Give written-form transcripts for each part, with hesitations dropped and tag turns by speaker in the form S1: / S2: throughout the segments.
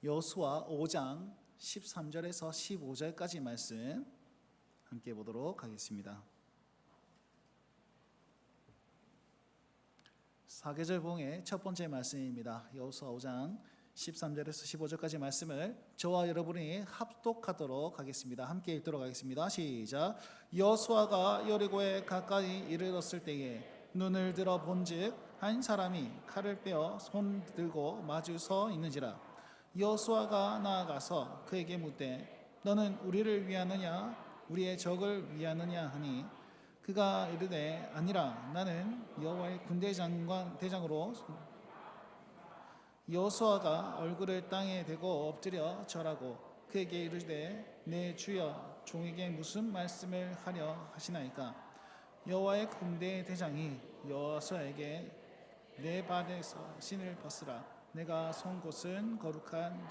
S1: 여호수아 5장 13절에서 15절까지 말씀 함께 보도록 하겠습니다. 사계절 봉의 첫 번째 말씀입니다. 여호수아 5장 13절에서 15절까지 말씀을 저와 여러분이 합독하도록 하겠습니다. 함께 읽도록 하겠습니다. 시작. 여호수아가 여리고에 가까이 이르렀을 때에 눈을 들어 본즉 한 사람이 칼을 빼어 손 들고 마주 서 있는지라. 여호수아가 나아가서 그에게 묻되 너는 우리를 위하느냐 우리의 적을 위하느냐 하니 그가 이르되 아니라 나는 여호와의 군대 대장으로. 여호수아가 얼굴을 땅에 대고 엎드려 절하고 그에게 이르되 내 주여 종에게 무슨 말씀을 하려 하시나이까. 여호와의 군대 대장이 여호수아에게 내 발에서 신을 벗으라. 내가 선 곳은 거룩한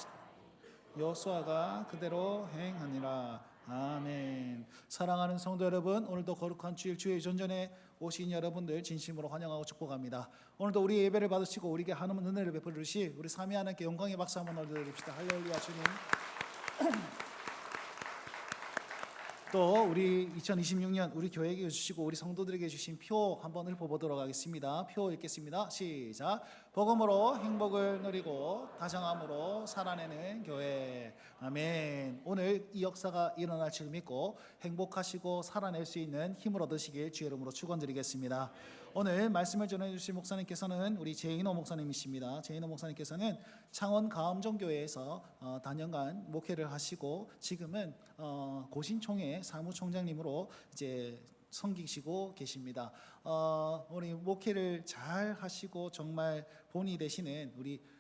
S1: 여호수아가 그대로 행하니라. 아멘. 사랑하는 성도 여러분, 오늘도 거룩한 주일 주의 전전에 오신 여러분들 진심으로 환영하고 축복합니다. 오늘도 우리 예배를 받으시고 우리에게 하나님 은혜를 베풀으시 우리 삼위 하나님께 영광의 박수 한번 올려드립시다. 할렐루야. 주님. 또 우리 2026년 우리 교회에게 주시고 우리 성도들에게 주신 표 한번 읊어보도록 하겠습니다. 표 읽겠습니다. 시작. 복음으로 행복을 누리고 다정함으로 살아내는 교회. 아멘. 오늘 이 역사가 일어날 줄 믿고 행복하시고 살아낼 수 있는 힘을 얻으시길 주의 이름으로 축원드리겠습니다. 오늘 말씀을 전해주신 목사님께서는 우리 제인호 목사님이십니다. 제인호 목사님께서는 창원 가암정교회에서 단연간 목회를 하시고 지금은 고신총회 사무총장님으로 이제 섬기시고 계십니다. 우리 목회를 잘 하시고 정말 본이 되시는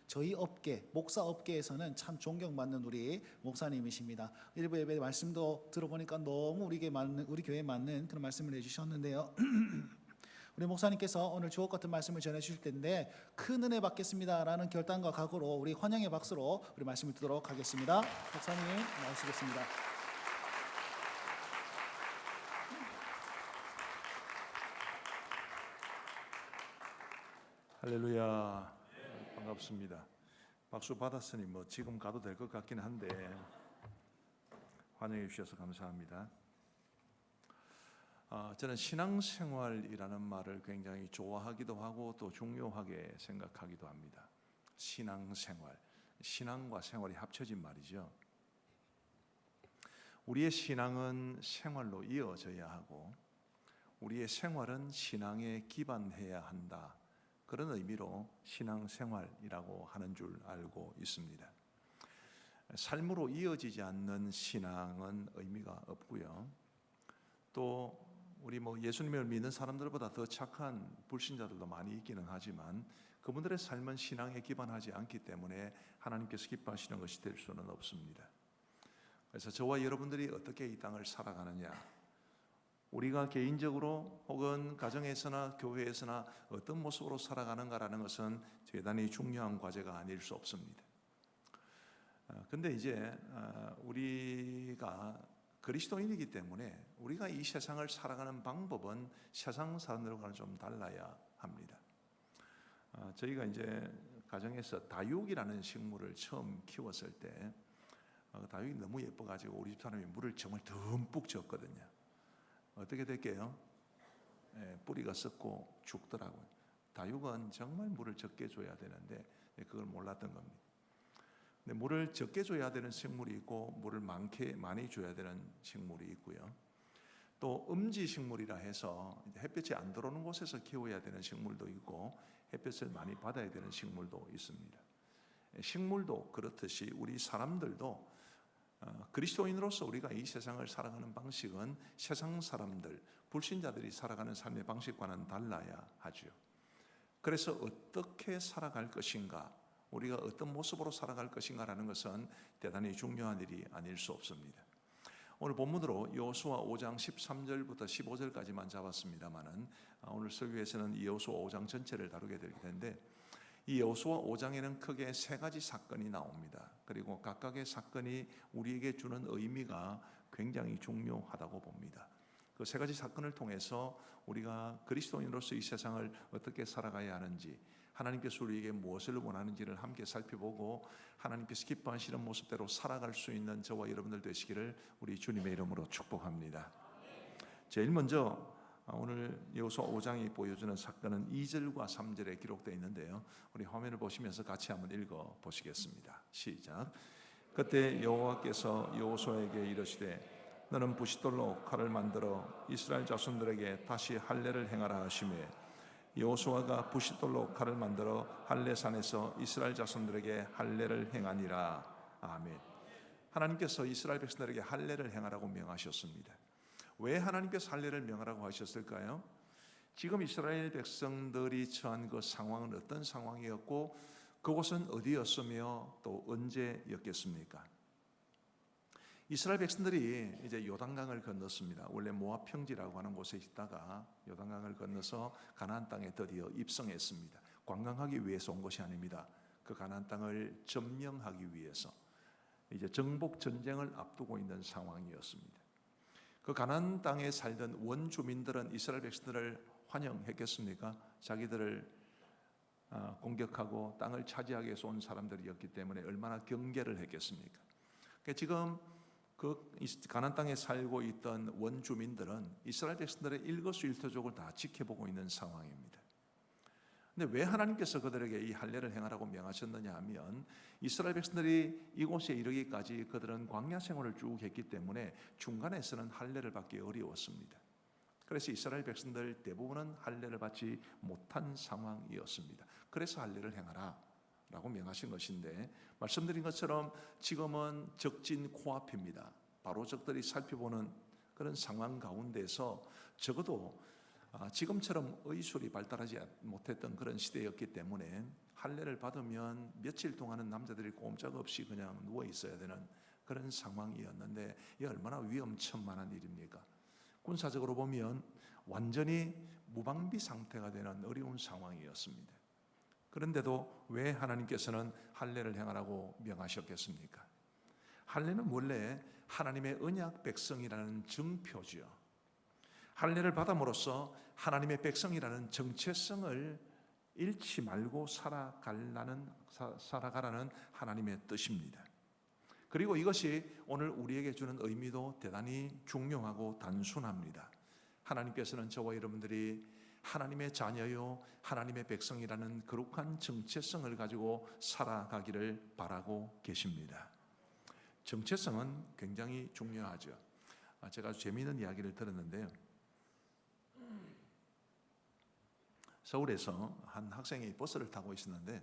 S1: 저희 업계, 목사 업계에서는 참 존경받는 우리 목사님이십니다. 일부 예배 말씀도 들어보니까 너무 우리 교회에 맞는 그런 말씀을 해주셨는데요. 우리 목사님께서 오늘 주옥 같은 말씀을 전해 주실 텐데 큰 은혜 받겠습니다라는 결단과 각오로 우리 환영의 박수로 우리 말씀을 듣도록 하겠습니다. 목사님 나오시겠습니다.
S2: 할렐루야. 반갑습니다. 박수 받았으니 지금 가도 될 것 같긴 한데 환영해 주셔서 감사합니다. 저는 신앙생활이라는 말을 굉장히 좋아하기도 하고 또 중요하게 생각하기도 합니다. 신앙생활, 신앙과 생활이 합쳐진 말이죠. 우리의 신앙은 생활로 이어져야 하고 우리의 생활은 신앙에 기반해야 한다. 그런 의미로 신앙생활이라고 하는 줄 알고 있습니다. 삶으로 이어지지 않는 신앙은 의미가 없고요. 또 우리 예수님을 믿는 사람들보다 더 착한 불신자들도 많이 있기는 하지만 그분들의 삶은 신앙에 기반하지 않기 때문에 하나님께서 기뻐하시는 것이 될 수는 없습니다. 그래서 저와 여러분들이 어떻게 이 땅을 살아가느냐, 우리가 개인적으로 혹은 가정에서나 교회에서나 어떤 모습으로 살아가는가라는 것은 대단히 중요한 과제가 아닐 수 없습니다. 근데 이제 우리가 그리스도인이기 때문에 우리가 이 세상을 살아가는 방법은 세상 사람들과는 좀 달라야 합니다. 저희가 이제 가정에서 다육이라는 식물을 처음 키웠을 때 다육이 너무 예뻐가지고 우리 집 사람이 물을 정말 듬뿍 줬거든요. 어떻게 될게요? 뿌리가 썩고 죽더라고요. 다육은 정말 물을 적게 줘야 되는데 그걸 몰랐던 겁니다. 근데 물을 적게 줘야 되는 식물이 있고 물을 많이 줘야 되는 식물이 있고요. 또 음지식물이라 해서 햇볕이 안 들어오는 곳에서 키워야 되는 식물도 있고 햇볕을 많이 받아야 되는 식물도 있습니다. 식물도 그렇듯이 우리 사람들도 그리스도인으로서 우리가 이 세상을 살아가는 방식은 세상 사람들, 불신자들이 살아가는 삶의 방식과는 달라야 하죠. 그래서 어떻게 살아갈 것인가, 우리가 어떤 모습으로 살아갈 것인가라는 것은 대단히 중요한 일이 아닐 수 없습니다. 오늘 본문으로 여호수아 5장 13절부터 15절까지만 잡았습니다만은 오늘 설교에서는 이 여호수아 5장 전체를 다루게 될 텐데 이 여호수아 5장에는 크게 세 가지 사건이 나옵니다. 그리고 각각의 사건이 우리에게 주는 의미가 굉장히 중요하다고 봅니다. 그 세 가지 사건을 통해서 우리가 그리스도인으로서 이 세상을 어떻게 살아가야 하는지, 하나님께서 우리에게 무엇을 원하는지를 함께 살펴보고 하나님께서 기뻐하시는 모습대로 살아갈 수 있는 저와 여러분들 되시기를 우리 주님의 이름으로 축복합니다. 제일 먼저 오늘 여호수아 5장이 보여주는 사건은 2절과 3절에 기록되어 있는데요. 우리 화면을 보시면서 같이 한번 읽어 보시겠습니다. 시작. 그때 여호와께서 여호수아에게 이르시되 너는 부싯돌로 칼을 만들어 이스라엘 자손들에게 다시 할례를 행하라 하시매 여호수아가 부싯돌로 칼을 만들어 할례산에서 이스라엘 자손들에게 할례를 행하니라. 아멘. 하나님께서 이스라엘 백성들에게 할례를 행하라고 명하셨습니다. 왜 하나님께서 할례를 명하라고 하셨을까요? 지금 이스라엘 백성들이 처한 그 상황은 어떤 상황이었고 그곳은 어디였으며 또 언제였겠습니까? 이스라엘 백성들이 이제 요단강을 건넜습니다. 원래 모압 평지라고 하는 곳에 있다가 요단강을 건너서 가나안 땅에 드디어 입성했습니다. 관광하기 위해서 온 것이 아닙니다. 그 가나안 땅을 점령하기 위해서 이제 정복 전쟁을 앞두고 있는 상황이었습니다. 그 가나안 땅에 살던 원주민들은 이스라엘 백성들을 환영했겠습니까? 자기들을 공격하고 땅을 차지하기 위해서 온 사람들이었기 때문에 얼마나 경계를 했겠습니까? 그러니까 지금 그 가나안 땅에 살고 있던 원주민들은 이스라엘 백성들의 일거수일투족을 다 지켜보고 있는 상황입니다. 근데 왜 하나님께서 그들에게 이 할례를 행하라고 명하셨느냐 하면 이스라엘 백성들이 이곳에 이르기까지 그들은 광야 생활을 쭉 했기 때문에 중간에서는 할례를 받기 어려웠습니다. 그래서 이스라엘 백성들 대부분은 할례를 받지 못한 상황이었습니다. 그래서 할례를 행하라 라고 명하신 것인데 말씀드린 것처럼 지금은 적진 코앞입니다. 바로 적들이 살펴보는 그런 상황 가운데서 적어도 지금처럼 의술이 발달하지 못했던 그런 시대였기 때문에 할례를 받으면 며칠 동안은 남자들이 꼼짝없이 그냥 누워 있어야 되는 그런 상황이었는데 이게 얼마나 위험천만한 일입니까? 군사적으로 보면 완전히 무방비 상태가 되는 어려운 상황이었습니다. 그런데도 왜 하나님께서는 할례를 행하라고 명하셨겠습니까? 할례는 원래 하나님의 언약 백성이라는 증표죠. 할례를 받음으로써 하나님의 백성이라는 정체성을 잃지 말고 살아가라는 하나님의 뜻입니다. 그리고 이것이 오늘 우리에게 주는 의미도 대단히 중요하고 단순합니다. 하나님께서는 저와 여러분들이 하나님의 자녀요 하나님의 백성이라는 거룩한 정체성을 가지고 살아가기를 바라고 계십니다. 정체성은 굉장히 중요하죠. 제가 아주 재미있는 이야기를 들었는데요. 서울에서 한 학생이 버스를 타고 있었는데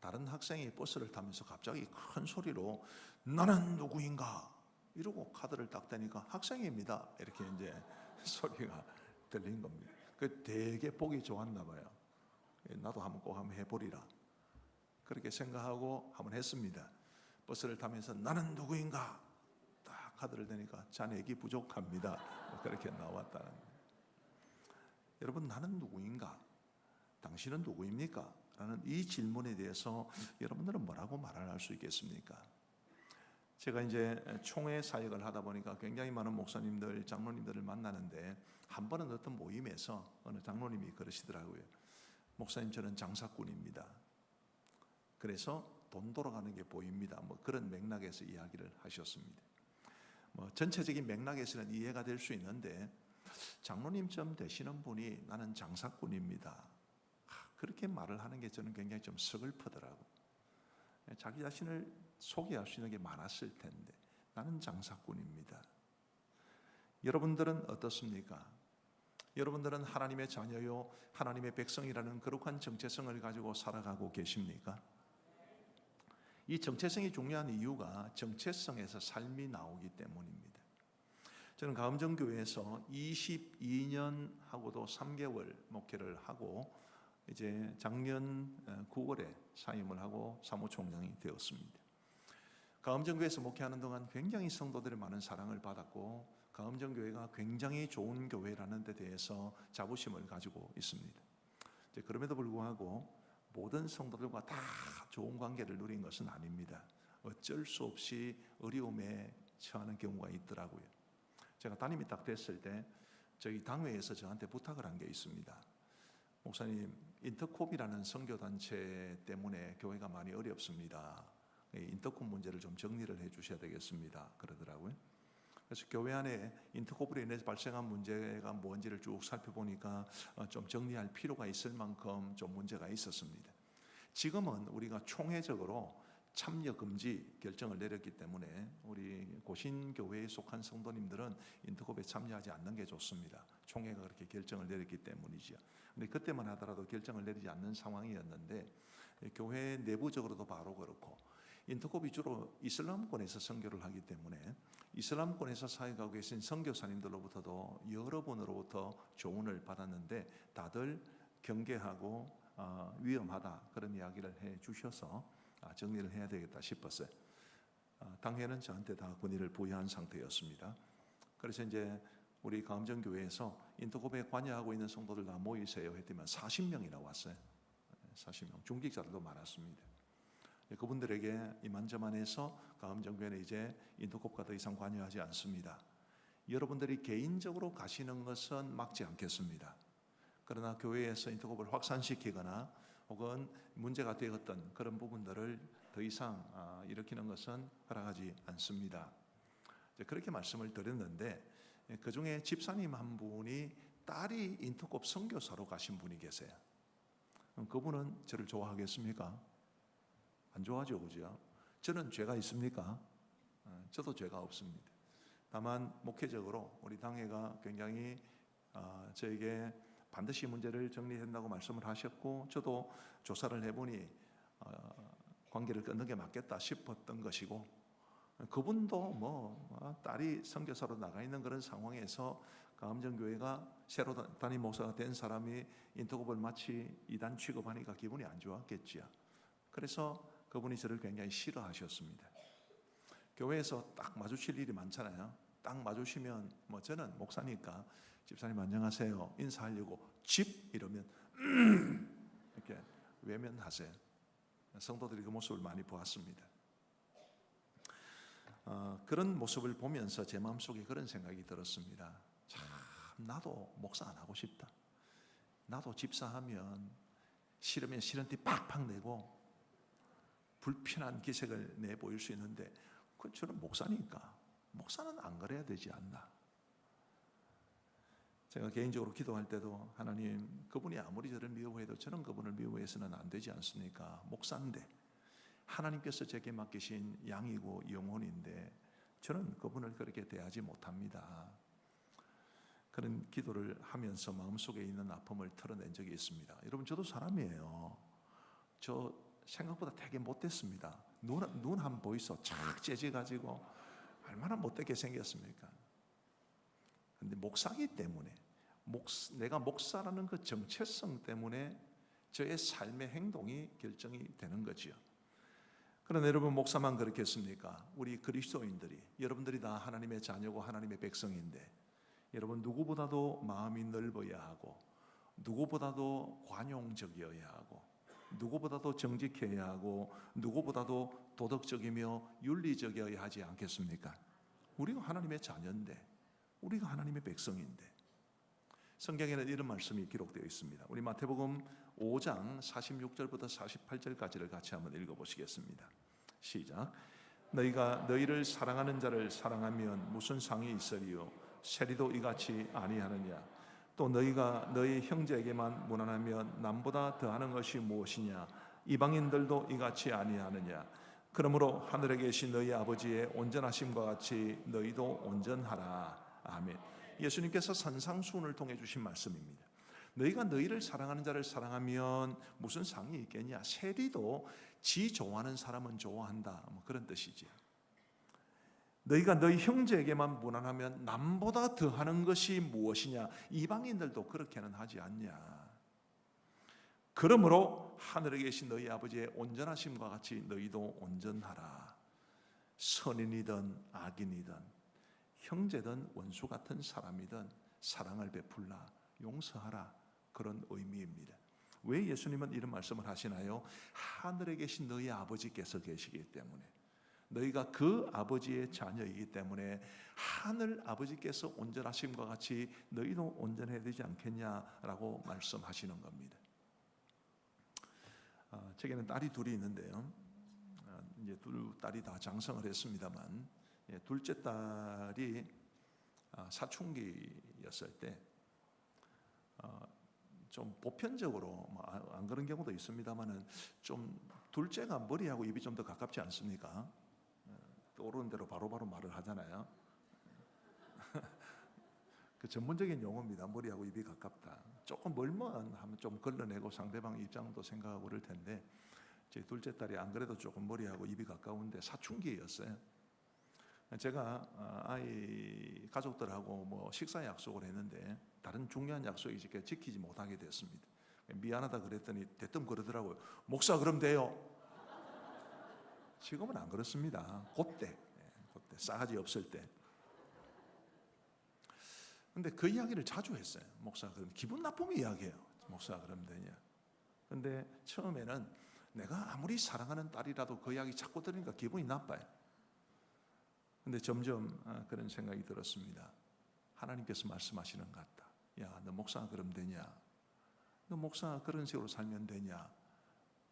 S2: 다른 학생이 버스를 타면서 갑자기 큰 소리로 나는 누구인가 이러고 카드를 딱 대니까 학생입니다 이렇게 이제 소리가 들린 겁니다. 그 되게 보기 좋았나 봐요. 나도 한번 해보리라 그렇게 생각하고 한번 했습니다. 버스를 타면서 나는 누구인가 딱 카드를 대니까 잔액이 부족합니다 그렇게 나왔다는 거예요. 여러분 나는 누구인가? 당신은 누구입니까? 라는 이 질문에 대해서 여러분들은 뭐라고 말을 할 수 있겠습니까? 제가 이제 총회 사역을 하다 보니까 굉장히 많은 목사님들, 장로님들을 만나는데 한 번은 어떤 모임에서 어느 장로님이 그러시더라고요. 목사님 저는 장사꾼입니다. 그래서 돈 돌아가는 게 보입니다. 뭐 그런 맥락에서 이야기를 하셨습니다. 뭐 전체적인 맥락에서는 이해가 될 수 있는데 장로님쯤 되시는 분이 나는 장사꾼입니다. 그렇게 말을 하는 게 저는 굉장히 좀 서글프더라고요. 자기 자신을 소개할 수 있는 게 많았을 텐데 나는 장사꾼입니다. 여러분들은 어떻습니까? 여러분들은 하나님의 자녀요 하나님의 백성이라는 거룩한 정체성을 가지고 살아가고 계십니까? 이 정체성이 중요한 이유가 정체성에서 삶이 나오기 때문입니다. 저는 가음정교회에서 22년 하고도 3개월 목회를 하고 이제 작년 9월에 사임을 하고 사무총장이 되었습니다. 가음정교회에서 목회하는 동안 굉장히 성도들의 많은 사랑을 받았고 가음정교회가 굉장히 좋은 교회라는 데 대해서 자부심을 가지고 있습니다. 그럼에도 불구하고 모든 성도들과 다 좋은 관계를 누린 것은 아닙니다. 어쩔 수 없이 어려움에 처하는 경우가 있더라고요. 제가 담임이 딱 됐을 때 저희 당회에서 저한테 부탁을 한 게 있습니다. 목사님 인터콥이라는 선교단체 때문에 교회가 많이 어렵습니다. 인터콥 문제를 좀 정리를 해 주셔야 되겠습니다. 그러더라고요. 그래서 교회 안에 인터콥으로 인해서 발생한 문제가 뭔지를 쭉 살펴보니까 좀 정리할 필요가 있을 만큼 좀 문제가 있었습니다. 지금은 우리가 총회적으로 참여 금지 결정을 내렸기 때문에 우리 고신교회에 속한 성도님들은 인터콥에 참여하지 않는 게 좋습니다. 총회가 그렇게 결정을 내렸기 때문이죠. 근데 그때만 하더라도 결정을 내리지 않는 상황이었는데 교회 내부적으로도 바로 그렇고 인터콥이 주로 이슬람권에서 선교를 하기 때문에 이슬람권에서 사역하고 계신 선교사님들로부터도 여러 번으로부터 조언을 받았는데 다들 경계하고 위험하다 그런 이야기를 해 주셔서 정리를 해야 되겠다 싶었어요. 당회는 저한테 다 권위를 부여한 상태였습니다. 그래서 이제 우리 가암정교회에서 인터콥에 관여하고 있는 성도들 다 모이세요 했더니 40명이나 왔어요. 40명. 중직자들도 많았습니다. 그분들에게 이만저만해서 가암정교회는 이제 인터콥과 더 이상 관여하지 않습니다. 여러분들이 개인적으로 가시는 것은 막지 않겠습니다. 그러나 교회에서 인터콥을 확산시키거나 혹은 문제가 되었던 그런 부분들을 더 이상 일으키는 것은 허락하지 않습니다. 그렇게 말씀을 드렸는데 그 중에 집사님 한 분이 딸이 인터콥 선교사로 가신 분이 계세요. 그분은 저를 좋아하겠습니까? 안 좋아하죠, 그죠? 저는 죄가 있습니까? 저도 죄가 없습니다. 다만 목회적으로 우리 당회가 굉장히 저에게 반드시 문제를 정리한다고 말씀을 하셨고 저도 조사를 해보니 관계를 끊는 게 맞겠다 싶었던 것이고 그분도 딸이 선교사로 나가 있는 그런 상황에서 가암정교회가 새로 담임 목사가 된 사람이 인터콥을 마치 이단 취급하니까 기분이 안 좋았겠지요. 그래서 그분이 저를 굉장히 싫어하셨습니다. 교회에서 딱 마주칠 일이 많잖아요. 딱 마주치면 저는 목사니까 집사님 안녕하세요 인사하려고 집 이러면 이렇게 외면하세요. 성도들이 그 모습을 많이 보았습니다. 그런 모습을 보면서 제 마음속에 그런 생각이 들었습니다. 참 나도 목사 안 하고 싶다. 나도 집사하면 싫으면 싫은 티 팍팍 내고 불편한 기색을 내보일 수 있는데 저는 목사니까 목사는 안 그래야 되지 않나. 제가 개인적으로 기도할 때도 하나님 그분이 아무리 저를 미워해도 저는 그분을 미워해서는 안 되지 않습니까? 목사인데 하나님께서 제게 맡기신 양이고 영혼인데 저는 그분을 그렇게 대하지 못합니다. 그런 기도를 하면서 마음속에 있는 아픔을 털어낸 적이 있습니다. 여러분 저도 사람이에요. 저 생각보다 되게 못됐습니다. 눈 한번 보이소. 착 째져가지고 얼마나 못되게 생겼습니까? 근데 목사기 때문에 내가 목사라는 그 정체성 때문에 저의 삶의 행동이 결정이 되는 거지요. 그러나 여러분 목사만 그렇겠습니까? 우리 그리스도인들이 여러분들이 다 하나님의 자녀고 하나님의 백성인데 여러분 누구보다도 마음이 넓어야 하고 누구보다도 관용적이어야 하고 누구보다도 정직해야 하고 누구보다도 도덕적이며 윤리적이어야 하지 않겠습니까? 우리가 하나님의 자녀인데 우리가 하나님의 백성인데 성경에는 이런 말씀이 기록되어 있습니다. 우리 마태복음 5장 46절부터 48절까지를 같이 한번 읽어보시겠습니다. 시작. 너희가 너희를 사랑하는 자를 사랑하면 무슨 상이 있으리요? 세리도 이같이 아니하느냐? 또 너희가 너희 형제에게만 무난하면 남보다 더하는 것이 무엇이냐? 이방인들도 이같이 아니하느냐? 그러므로 하늘에 계신 너희 아버지의 온전하심과 같이 너희도 온전하라. 아멘. 예수님께서 산상수훈을 통해 주신 말씀입니다. 너희가 너희를 사랑하는 자를 사랑하면 무슨 상이 있겠냐? 세리도 지 좋아하는 사람은 좋아한다. 그런 뜻이지. 너희가 너희 형제에게만 무난하면 남보다 더하는 것이 무엇이냐? 이방인들도 그렇게는 하지 않냐? 그러므로 하늘에 계신 너희 아버지의 온전하심과 같이 너희도 온전하라. 선인이든 악인이든 형제든 원수 같은 사람이든 사랑을 베풀라, 용서하라. 그런 의미입니다. 왜 예수님은 이런 말씀을 하시나요? 하늘에 계신 너희 아버지께서 계시기 때문에 너희가 그 아버지의 자녀이기 때문에 하늘 아버지께서 온전하심과 같이 너희도 온전해야 되지 않겠냐라고 말씀하시는 겁니다. 제게는 딸이 둘이 있는데요. 이제 둘 딸이 다 장성을 했습니다만, 둘째 딸이 사춘기였을 때 좀 보편적으로 안 그런 경우도 있습니다만은 좀 둘째가 머리하고 입이 좀 더 가깝지 않습니까? 떠오르는 대로 바로바로 말을 하잖아요. 그 전문적인 용어입니다. 머리하고 입이 가깝다. 조금 멀면 하면 좀 걸러내고 상대방 입장도 생각하고 그럴 텐데, 제 둘째 딸이 안 그래도 조금 머리하고 입이 가까운데 사춘기였어요. 제가 아이 가족들하고 뭐 식사 약속을 했는데 다른 중요한 약속이 지키지 못하게 됐습니다. 미안하다 그랬더니 대뜸 그러더라고요. 목사 그럼 돼요. 지금은 안 그렇습니다. 그때 싸가지 없을 때. 근데 그 이야기를 자주 했어요. 목사 그럼 기분 나쁘면 이야기해요. 목사 그럼 되냐. 근데 처음에는 내가 아무리 사랑하는 딸이라도 그 이야기 자꾸 들으니까 기분이 나빠요. 근데 점점 그런 생각이 들었습니다. 하나님께서 말씀하시는 것 같다. 야, 너 목사 그럼 되냐? 너 목사 그런 식으로 살면 되냐?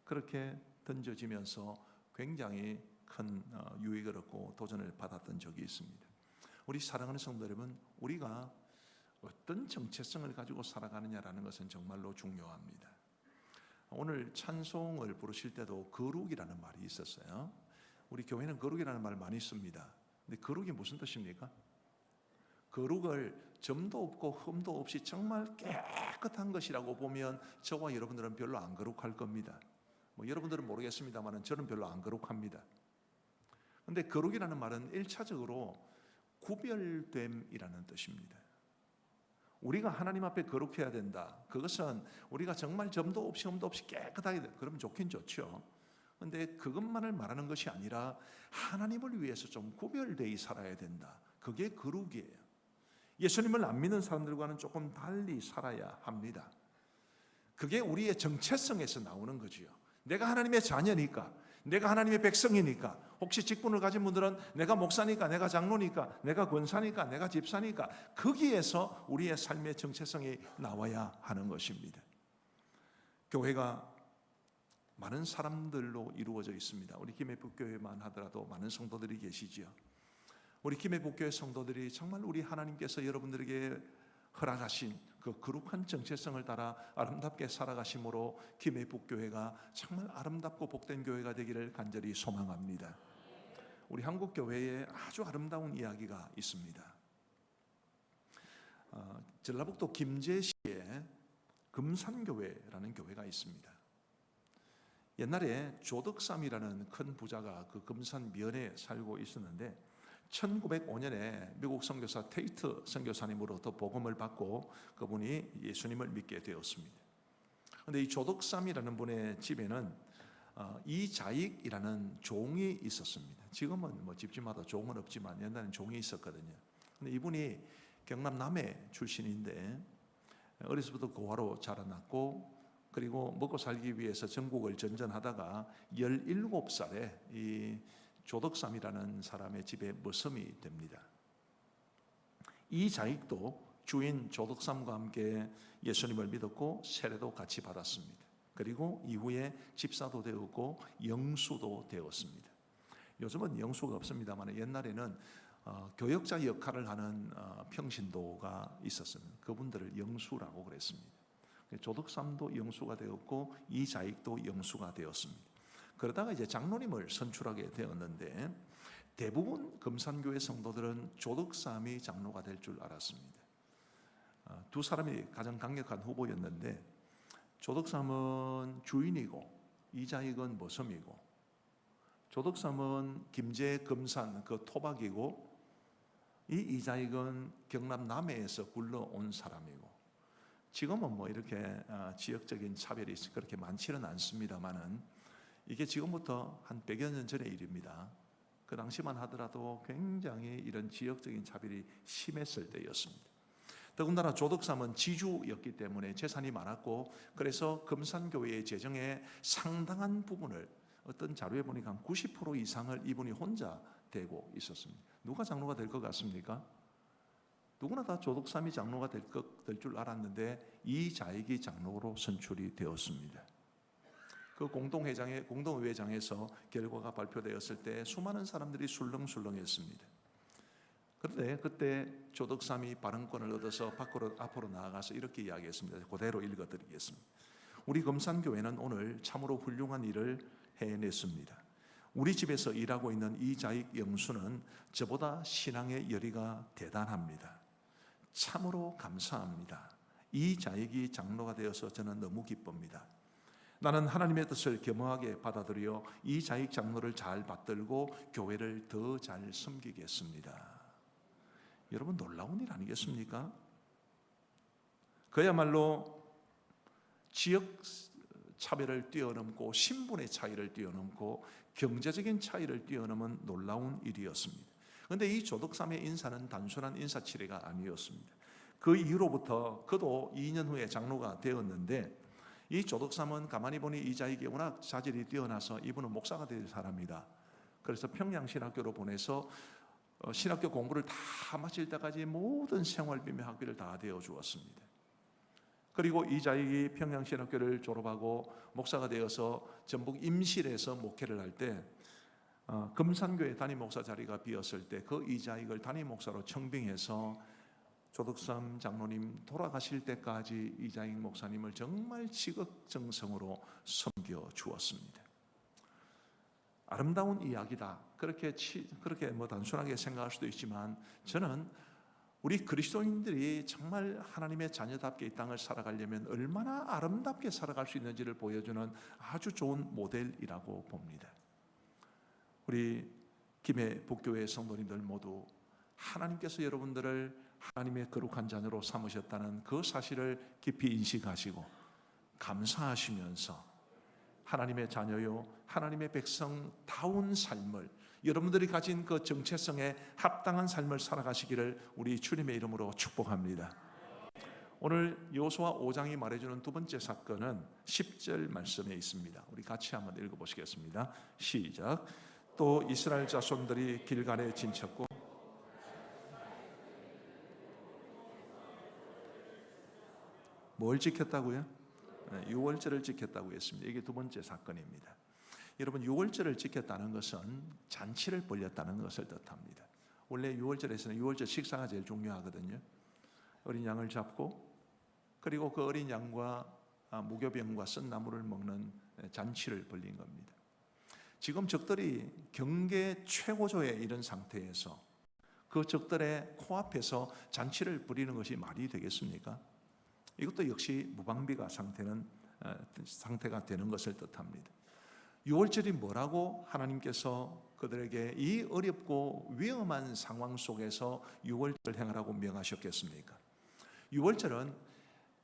S2: 그렇게 던져지면서 굉장히 큰 유익을 얻고 도전을 받았던 적이 있습니다. 우리 사랑하는 성도 여러분, 우리가 어떤 정체성을 가지고 살아가느냐라는 것은 정말로 중요합니다. 오늘 찬송을 부르실 때도 거룩이라는 말이 있었어요. 우리 교회는 거룩이라는 말을 많이 씁니다. 근데 거룩이 무슨 뜻입니까? 거룩을 점도 없고 흠도 없이 정말 깨끗한 것이라고 보면 저와 여러분들은 별로 안 거룩할 겁니다. 뭐 여러분들은 모르겠습니다만 저는 별로 안 거룩합니다. 근데 거룩이라는 말은 1차적으로 구별됨이라는 뜻입니다. 우리가 하나님 앞에 거룩해야 된다. 그것은 우리가 정말 점도 없이 흠도 없이 깨끗하게 돼. 그러면 좋긴 좋죠. 근데 그것만을 말하는 것이 아니라 하나님을 위해서 좀 구별되어 살아야 된다. 그게 거룩이에요. 예수님을 안 믿는 사람들과는 조금 달리 살아야 합니다. 그게 우리의 정체성에서 나오는 거지요. 내가 하나님의 자녀니까, 내가 하나님의 백성이니까, 혹시 직분을 가진 분들은 내가 목사니까, 내가 장로니까, 내가 권사니까, 내가 집사니까, 거기에서 우리의 삶의 정체성이 나와야 하는 것입니다. 교회가 많은 사람들로 이루어져 있습니다. 우리 김해북교회만 하더라도 많은 성도들이 계시지요. 우리 김해북교회 성도들이 정말 우리 하나님께서 여러분들에게 허락하신 그 거룩한 정체성을 따라 아름답게 살아가심으로 김해북교회가 정말 아름답고 복된 교회가 되기를 간절히 소망합니다. 우리 한국교회에 아주 아름다운 이야기가 있습니다. 전라북도 김제시에 금산교회라는 교회가 있습니다. 옛날에 조덕삼이라는 큰 부자가 그 금산 면에 살고 있었는데 1905년에 미국 선교사 테이트 선교사님으로부터 복음을 받고 그분이 예수님을 믿게 되었습니다. 그런데 이 조덕삼이라는 분의 집에는 이자익이라는 종이 있었습니다. 지금은 뭐 집집마다 종은 없지만 옛날에는 종이 있었거든요. 근데 이분이 경남 남해 출신인데 어려서부터 고아로 자라났고 그리고 먹고 살기 위해서 전국을 전전하다가 17살에 이 조덕삼이라는 사람의 집에 머슴이 됩니다. 이 자익도 주인 조덕삼과 함께 예수님을 믿었고 세례도 같이 받았습니다. 그리고 이후에 집사도 되었고 영수도 되었습니다. 요즘은 영수가 없습니다만 옛날에는 교역자 역할을 하는 평신도가 있었습니다. 그분들을 영수라고 그랬습니다. 조덕삼도 영수가 되었고 이자익도 영수가 되었습니다. 그러다가 이제 장로님을 선출하게 되었는데 대부분 금산교회 성도들은 조덕삼이 장로가 될 줄 알았습니다. 두 사람이 가장 강력한 후보였는데 조덕삼은 주인이고 이자익은 머슴이고 조덕삼은 김제 금산 그 토박이고 이 이자익은 경남 남해에서 굴러온 사람이고 지금은 뭐 이렇게 지역적인 차별이 그렇게 많지는 않습니다만은 이게 지금부터 한 100여 년 전의 일입니다. 그 당시만 하더라도 굉장히 이런 지역적인 차별이 심했을 때였습니다. 더군다나 조덕삼은 지주였기 때문에 재산이 많았고 그래서 금산교회의 재정의 상당한 부분을 어떤 자료에 보니까 한 90% 이상을 이분이 혼자 대고 있었습니다. 누가 장로가 될 것 같습니까? 누구나 다 조덕삼이 장로가 될 줄 알았는데 이자익이 장로로 선출이 되었습니다. 그 공동의회장에서 결과가 발표되었을 때 수많은 사람들이 술렁술렁했습니다. 그런데 그때 조덕삼이 발언권을 얻어서 앞으로 나아가서 이렇게 이야기했습니다. 그대로 읽어드리겠습니다. 우리 금산교회는 오늘 참으로 훌륭한 일을 해냈습니다. 우리 집에서 일하고 있는 이자익 영수는 저보다 신앙의 열의가 대단합니다. 참으로 감사합니다. 이자익이 장로가 되어서 저는 너무 기쁩니다. 나는 하나님의 뜻을 겸허하게 받아들여 이자익 장로를 잘 받들고 교회를 더 잘 섬기겠습니다. 여러분, 놀라운 일 아니겠습니까? 그야말로 지역 차별을 뛰어넘고 신분의 차이를 뛰어넘고 경제적인 차이를 뛰어넘은 놀라운 일이었습니다. 그런데 이 조덕삼의 인사는 단순한 인사치레가 아니었습니다. 그 이후로부터 그도 2년 후에 장로가 되었는데, 이 조덕삼은 가만히 보니 이자익이 워낙 자질이 뛰어나서 이분은 목사가 될 사람이다. 그래서 평양신학교로 보내서 신학교 공부를 다 마칠 때까지 모든 생활비며 학비를 다 대어 주었습니다. 그리고 이자익이 평양신학교를 졸업하고 목사가 되어서 전북 임실에서 목회를 할 때 금산교회 담임 목사 자리가 비었을 때 그 이자익을 담임 목사로 청빙해서 조덕삼 장로님 돌아가실 때까지 이자익 목사님을 정말 지극정성으로 섬겨 주었습니다. 아름다운 이야기다. 그렇게 단순하게 생각할 수도 있지만, 저는 우리 그리스도인들이 정말 하나님의 자녀답게 이 땅을 살아가려면 얼마나 아름답게 살아갈 수 있는지를 보여주는 아주 좋은 모델이라고 봅니다. 우리 김해 북교회 성도님들 모두 하나님께서 여러분들을 하나님의 거룩한 자녀로 삼으셨다는 그 사실을 깊이 인식하시고 감사하시면서 하나님의 자녀요, 하나님의 백성다운 삶을, 여러분들이 가진 그 정체성에 합당한 삶을 살아가시기를 우리 주님의 이름으로 축복합니다. 오늘 여호수아 5장이 말해주는 두 번째 사건은 10절 말씀에 있습니다. 우리 같이 한번 읽어보시겠습니다. 시작. 또 이스라엘 자손들이 길갈에 진쳤고, 뭘 지켰다고요? 유월절을 지켰다고 했습니다. 이게 두 번째 사건입니다. 여러분, 유월절을 지켰다는 것은 잔치를 벌였다는 것을 뜻합니다. 원래 유월절에서는 유월절 식사가 제일 중요하거든요. 어린 양을 잡고, 그리고 그 어린 양과 무교병과 쓴 나물을 먹는 잔치를 벌린 겁니다. 지금 적들이 경계 최고조에 이른 상태에서 그 적들의 코앞에서 잔치를 벌이는 것이 말이 되겠습니까? 이것도 역시 무방비가 상태가 되는 것을 뜻합니다. 유월절이 뭐라고 하나님께서 그들에게 이 어렵고 위험한 상황 속에서 유월절을 행하라고 명하셨겠습니까? 유월절은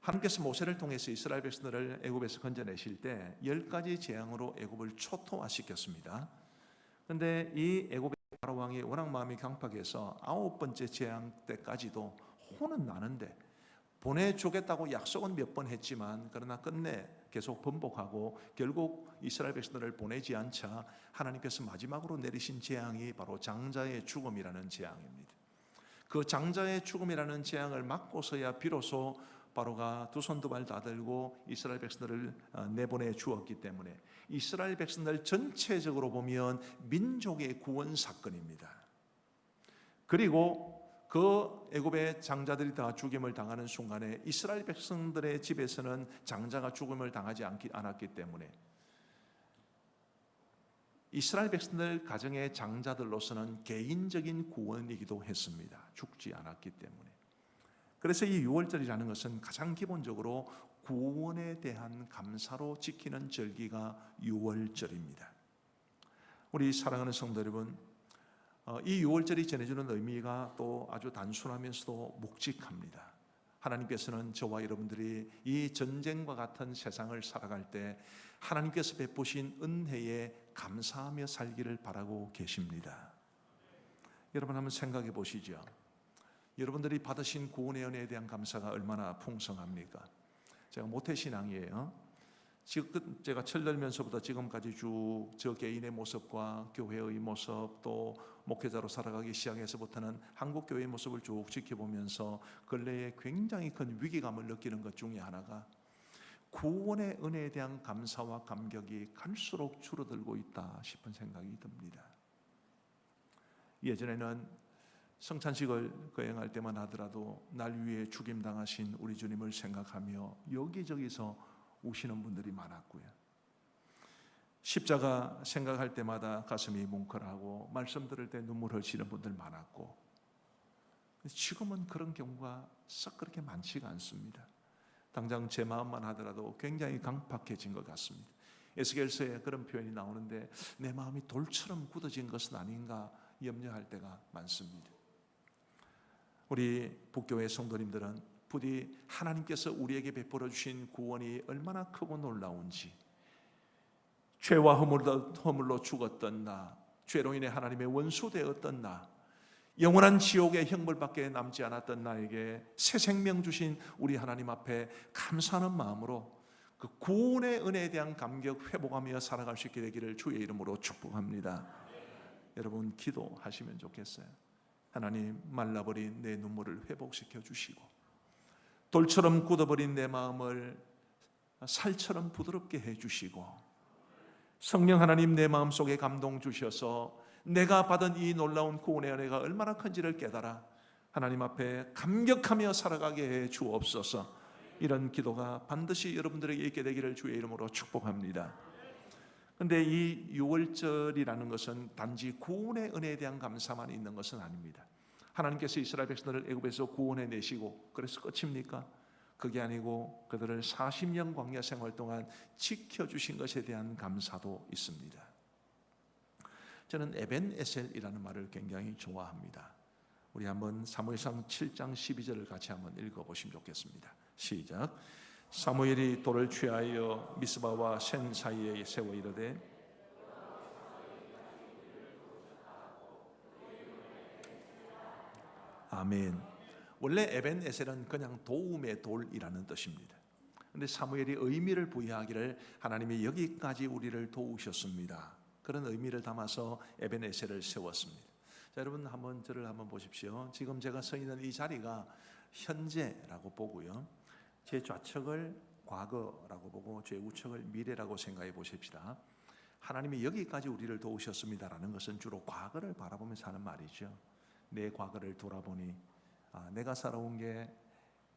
S2: 하나님께서 모세를 통해서 이스라엘 백성들을 애굽에서 건져내실 때 10가지 재앙으로 애굽을 초토화시켰습니다. 그런데 이 애굽의 바로 왕이 워낙 마음이 강팍해서 9번째 재앙 때까지도 혼은 나는데 보내주겠다고 약속은 몇 번 했지만, 그러나 끝내 계속 번복하고 결국 이스라엘 백성들을 보내지 않자 하나님께서 마지막으로 내리신 재앙이 바로 장자의 죽음이라는 재앙입니다. 그 장자의 죽음이라는 재앙을 막고서야 비로소 바로가 두 손 두 발 다 들고 이스라엘 백성들을 내보내 주었기 때문에 이스라엘 백성들 전체적으로 보면 민족의 구원 사건입니다. 그리고 그 애굽의 장자들이 다 죽임을 당하는 순간에 이스라엘 백성들의 집에서는 장자가 죽음을 당하지 않았기 때문에 이스라엘 백성들 가정의 장자들로서는 개인적인 구원이기도 했습니다. 죽지 않았기 때문에. 그래서 이 유월절이라는 것은 가장 기본적으로 구원에 대한 감사로 지키는 절기가 유월절입니다. 우리 사랑하는 성도 여러분, 이 유월절이 전해주는 의미가 또 아주 단순하면서도 묵직합니다. 하나님께서는 저와 여러분들이 이 전쟁과 같은 세상을 살아갈 때 하나님께서 베푸신 은혜에 감사하며 살기를 바라고 계십니다. 여러분 한번 생각해 보시죠. 여러분들이 받으신 구원의 은혜에 대한 감사가 얼마나 풍성합니까? 제가 모태신앙이에요. 제가 철들면서부터 지금까지 쭉 저 개인의 모습과 교회의 모습, 또 목회자로 살아가기 시작해서부터는 한국 교회의 모습을 쭉 지켜보면서 근래에 굉장히 큰 위기감을 느끼는 것 중에 하나가 구원의 은혜에 대한 감사와 감격이 갈수록 줄어들고 있다 싶은 생각이 듭니다. 예전에는 성찬식을 거행할 때만 하더라도 날 위해 죽임당하신 우리 주님을 생각하며 여기저기서 우시는 분들이 많았고요. 십자가 생각할 때마다 가슴이 뭉클하고 말씀 들을 때 눈물 흘리는 분들 많았고, 지금은 그런 경우가 썩 그렇게 많지가 않습니다. 당장 제 마음만 하더라도 굉장히 강팍해진 것 같습니다. 에스겔서에 그런 표현이 나오는데 내 마음이 돌처럼 굳어진 것은 아닌가 염려할 때가 많습니다. 우리 북교회 성도님들은 부디 하나님께서 우리에게 베풀어 주신 구원이 얼마나 크고 놀라운지, 죄와 허물로 죽었던 나, 죄로 인해 하나님의 원수 되었던 나, 영원한 지옥의 형벌밖에 남지 않았던 나에게 새 생명 주신 우리 하나님 앞에 감사하는 마음으로 그 구원의 은혜에 대한 감격 회복하며 살아갈 수 있게 되기를 주의 이름으로 축복합니다. 여러분 기도하시면 좋겠어요. 하나님, 말라버린 내 눈물을 회복시켜 주시고 돌처럼 굳어버린 내 마음을 살처럼 부드럽게 해주시고, 성령 하나님 내 마음속에 감동 주셔서 내가 받은 이 놀라운 구원의 은혜가 얼마나 큰지를 깨달아 하나님 앞에 감격하며 살아가게 해 주옵소서. 이런 기도가 반드시 여러분들에게 있게 되기를 주의 이름으로 축복합니다. 그런데 이 6월절이라는 것은 단지 구원의 은혜에 대한 감사만 있는 것은 아닙니다. 하나님께서 이스라엘 백성들을 애굽에서 구원해 내시고 그래서 끝입니까? 그게 아니고 그들을 40년 광야 생활 동안 지켜주신 것에 대한 감사도 있습니다. 저는 에벤에셀이라는 말을 굉장히 좋아합니다. 우리 한번 사무엘상 7장 12절을 같이 한번 읽어보시면 좋겠습니다. 시작. 사무엘이 돌을 취하여 미스바와 센 사이에 세워 이르되 아멘. 원래 에벤에셀은 그냥 도움의 돌이라는 뜻입니다. 그런데 사무엘이 의미를 부여하기를 하나님이 여기까지 우리를 도우셨습니다, 그런 의미를 담아서 에벤에셀을 세웠습니다. 자, 여러분 한번 저를 한번 보십시오. 지금 제가 서 있는 이 자리가 현재라고 보고요, 제 좌측을 과거라고 보고 제 우측을 미래라고 생각해 보십시다. 하나님이 여기까지 우리를 도우셨습니다라는 것은 주로 과거를 바라보면서 하는 말이죠. 내 과거를 돌아보니 내가 살아온 게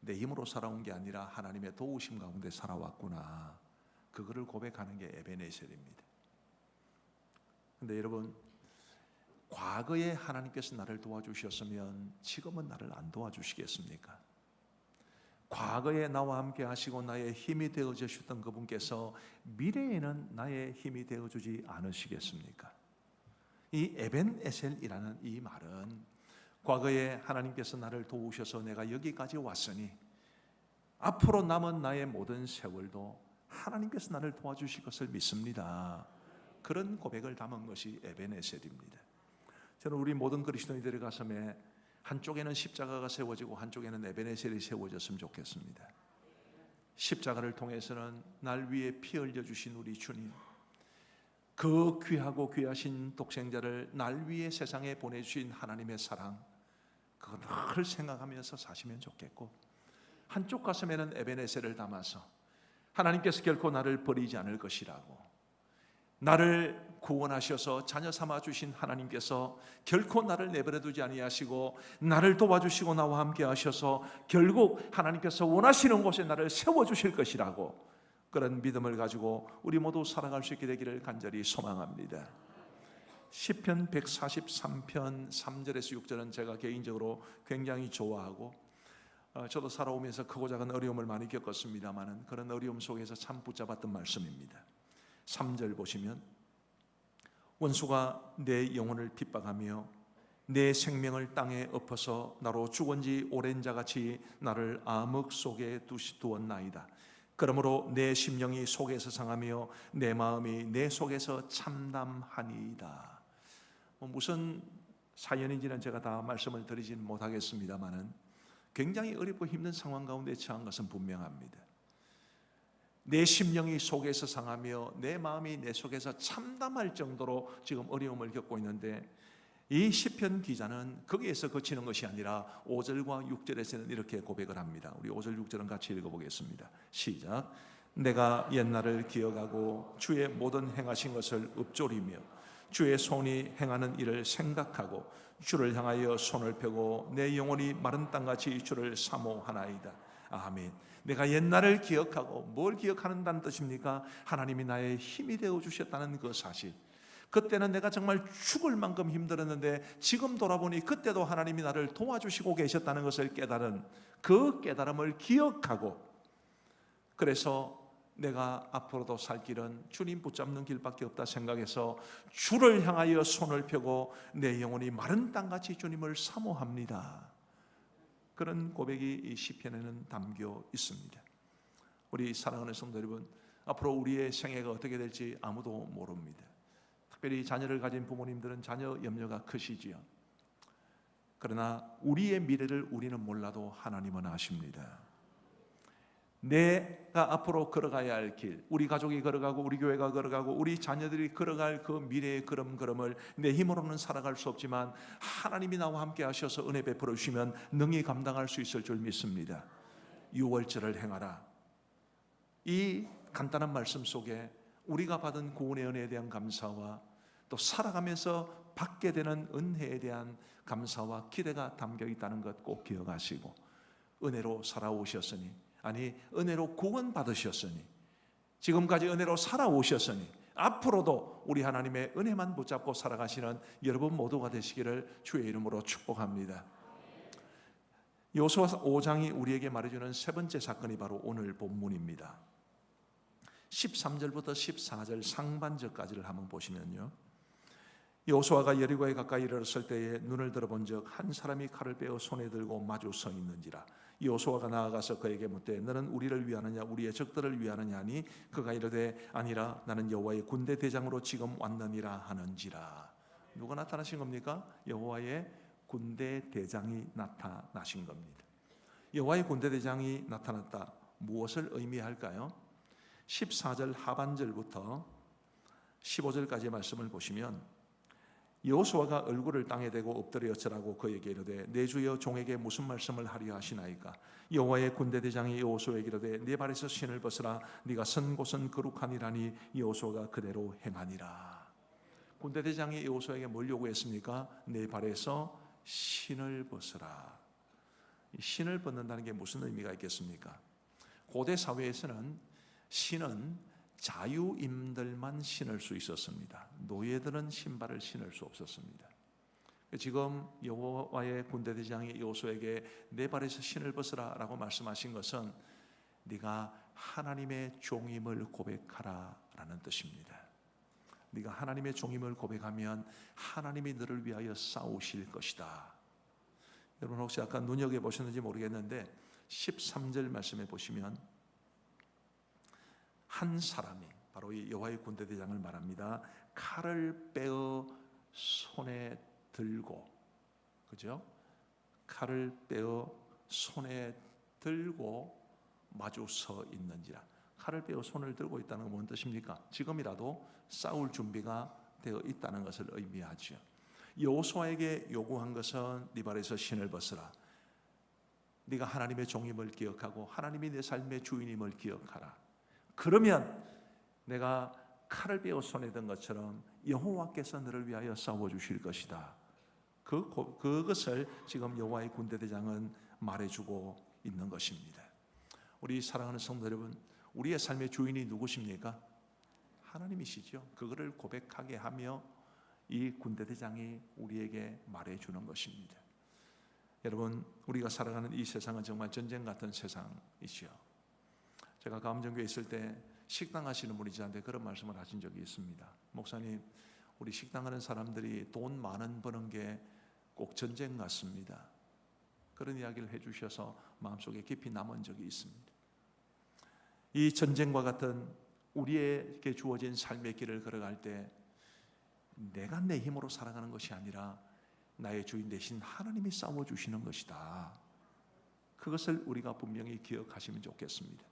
S2: 내 힘으로 살아온 게 아니라 하나님의 도우심 가운데 살아왔구나, 그거를 고백하는 게 에벤에셀입니다. 그런데 여러분, 과거에 하나님께서 나를 도와주셨으면 지금은 나를 안 도와주시겠습니까? 과거에 나와 함께 하시고 나의 힘이 되어주셨던 그분께서 미래에는 나의 힘이 되어주지 않으시겠습니까? 이 에벤에셀이라는 이 말은 과거에 하나님께서 나를 도우셔서 내가 여기까지 왔으니 앞으로 남은 나의 모든 세월도 하나님께서 나를 도와주실 것을 믿습니다, 그런 고백을 담은 것이 에벤에셀입니다. 저는 우리 모든 그리스도인들의 가슴에 한쪽에는 십자가가 세워지고 한쪽에는 에벤에셀이 세워졌으면 좋겠습니다. 십자가를 통해서는 날 위해 피 흘려주신 우리 주님, 그 귀하고 귀하신 독생자를 날 위해 세상에 보내주신 하나님의 사랑, 그거 늘 생각하면서 사시면 좋겠고, 한쪽 가슴에는 에벤에셀을 담아서 하나님께서 결코 나를 버리지 않을 것이라고, 나를 구원하셔서 자녀 삼아 주신 하나님께서 결코 나를 내버려 두지 아니하시고 나를 도와주시고 나와 함께 하셔서 결국 하나님께서 원하시는 곳에 나를 세워 주실 것이라고, 그런 믿음을 가지고 우리 모두 살아갈 수 있게 되기를 간절히 소망합니다. 시편 143편 3절에서 6절은 제가 개인적으로 굉장히 좋아하고, 저도 살아오면서 크고 작은 어려움을 많이 겪었습니다만 그런 어려움 속에서 참 붙잡았던 말씀입니다. 3절 보시면, 원수가 내 영혼을 핍박하며 내 생명을 땅에 엎어서 나로 죽은 지 오랜 자같이 나를 암흑 속에 두었나이다. 그러므로 내 심령이 속에서 상하며 내 마음이 내 속에서 참담하니이다. 무슨 사연인지는 제가 다 말씀을 드리지는 못하겠습니다만은 굉장히 어렵고 힘든 상황 가운데 처한 것은 분명합니다. 내 심령이 속에서 상하며 내 마음이 내 속에서 참담할 정도로 지금 어려움을 겪고 있는데, 이 시편 기자는 거기에서 그치는 것이 아니라 5절과 6절에서는 이렇게 고백을 합니다. 우리 5절 6절은 같이 읽어보겠습니다. 시작. 내가 옛날을 기억하고 주의 모든 행하신 것을 읊조리며 주의 손이 행하는 일을 생각하고 주를 향하여 손을 펴고 내 영혼이 마른 땅같이 주를 사모하나이다. 아멘. 내가 옛날을 기억하고, 뭘 기억하는다는 뜻입니까? 하나님이 나의 힘이 되어 주셨다는 그 사실. 그때는 내가 정말 죽을 만큼 힘들었는데 지금 돌아보니 그때도 하나님이 나를 도와주시고 계셨다는 것을 깨달은 그 깨달음을 기억하고, 그래서 내가 앞으로도 살 길은 주님 붙잡는 길밖에 없다 생각해서 주를 향하여 손을 펴고 내 영혼이 마른 땅같이 주님을 사모합니다. 그런 고백이 이 시편에는 담겨 있습니다. 우리 사랑하는 성도 여러분, 앞으로 우리의 생애가 어떻게 될지 아무도 모릅니다. 특별히 자녀를 가진 부모님들은 자녀 염려가 크시지요. 그러나 우리의 미래를 우리는 몰라도 하나님은 아십니다. 내가 앞으로 걸어가야 할 길, 우리 가족이 걸어가고 우리 교회가 걸어가고 우리 자녀들이 걸어갈 그 미래의 걸음걸음을 내 힘으로는 살아갈 수 없지만 하나님이 나와 함께 하셔서 은혜 베풀어 주시면 능히 감당할 수 있을 줄 믿습니다. 유월절을 행하라. 이 간단한 말씀 속에 우리가 받은 구원의 은혜에 대한 감사와 또 살아가면서 받게 되는 은혜에 대한 감사와 기대가 담겨 있다는 것 꼭 기억하시고, 은혜로 살아오셨으니, 아니 은혜로 구원 받으셨으니, 지금까지 은혜로 살아오셨으니 앞으로도 우리 하나님의 은혜만 붙잡고 살아가시는 여러분 모두가 되시기를 주의 이름으로 축복합니다. 여호수아 5장이 우리에게 말해주는 세 번째 사건이 바로 오늘 본문입니다. 13절부터 14절 상반절까지를 한번 보시면요, 여호수아가 여리고에 가까이 이르렀을 때에 눈을 들어본즉 한 사람이 칼을 빼어 손에 들고 마주 서 있는지라. 여호수아가 나아가서 그에게 묻되 너는 우리를 위하느냐 우리의 적들을 위하느냐 하니 그가 이르되 아니라 나는 여호와의 군대 대장으로 지금 왔느니라 하는지라. 누가 나타나신 겁니까? 여호와의 군대 대장이 나타나신 겁니다. 여호와의 군대 대장이 나타났다. 무엇을 의미할까요? 14절 하반절부터 15절까지의 말씀을 보시면 여호수아가 얼굴을 땅에 대고 엎드려 어쩌라고 그에게 이르되 내 주여 종에게 무슨 말씀을 하려 하시나이까. 여호와의 군대 대장이 여호수아에게 이르되 네 발에서 신을 벗으라. 네가 선 곳은 거룩하니라니 여호수아가 그대로 행하니라. 군대 대장이 여호수아에게 뭘 요구했습니까? 네 발에서 신을 벗으라. 신을 벗는다는 게 무슨 의미가 있겠습니까? 고대 사회에서는 신은 자유인들만 신을 수 있었습니다. 노예들은 신발을 신을 수 없었습니다. 지금 여호와의 군대 대장이 여호수아에게 내 발에서 신을 벗으라 라고 말씀하신 것은 네가 하나님의 종임을 고백하라 라는 뜻입니다. 네가 하나님의 종임을 고백하면 하나님이 너를 위하여 싸우실 것이다. 여러분 혹시 아까 눈여겨보셨는지 모르겠는데 13절 말씀에 보시면 한 사람이, 바로 이 여호와의 군대 대장을 말합니다. 칼을 빼어 손에 들고, 그죠? 칼을 빼어 손에 들고 마주 서 있는지라. 칼을 빼어 손을 들고 있다는 건 뭔 뜻입니까? 지금이라도 싸울 준비가 되어 있다는 것을 의미하죠. 여호수아에게 요구한 것은 네 발에서 신을 벗으라. 네가 하나님의 종임을 기억하고 하나님이 내 삶의 주인임을 기억하라. 그러면 내가 칼을 빼어 손에 든 것처럼 여호와께서 너를 위하여 싸워주실 것이다. 그것을 지금 여호와의 군대 대장은 말해주고 있는 것입니다. 우리 사랑하는 성도 여러분, 우리의 삶의 주인이 누구십니까? 하나님이시죠. 그거를 고백하게 하며 이 군대 대장이 우리에게 말해주는 것입니다. 여러분, 우리가 살아가는 이 세상은 정말 전쟁 같은 세상이죠. 제가 가암정교에 있을 때 식당 하시는 분이 저한테 그런 말씀을 하신 적이 있습니다. 목사님, 우리 식당하는 사람들이 돈 많은 버는 게 꼭 전쟁 같습니다. 그런 이야기를 해주셔서 마음속에 깊이 남은 적이 있습니다. 이 전쟁과 같은 우리에게 주어진 삶의 길을 걸어갈 때 내가 내 힘으로 살아가는 것이 아니라 나의 주인 대신 하나님이 싸워주시는 것이다. 그것을 우리가 분명히 기억하시면 좋겠습니다.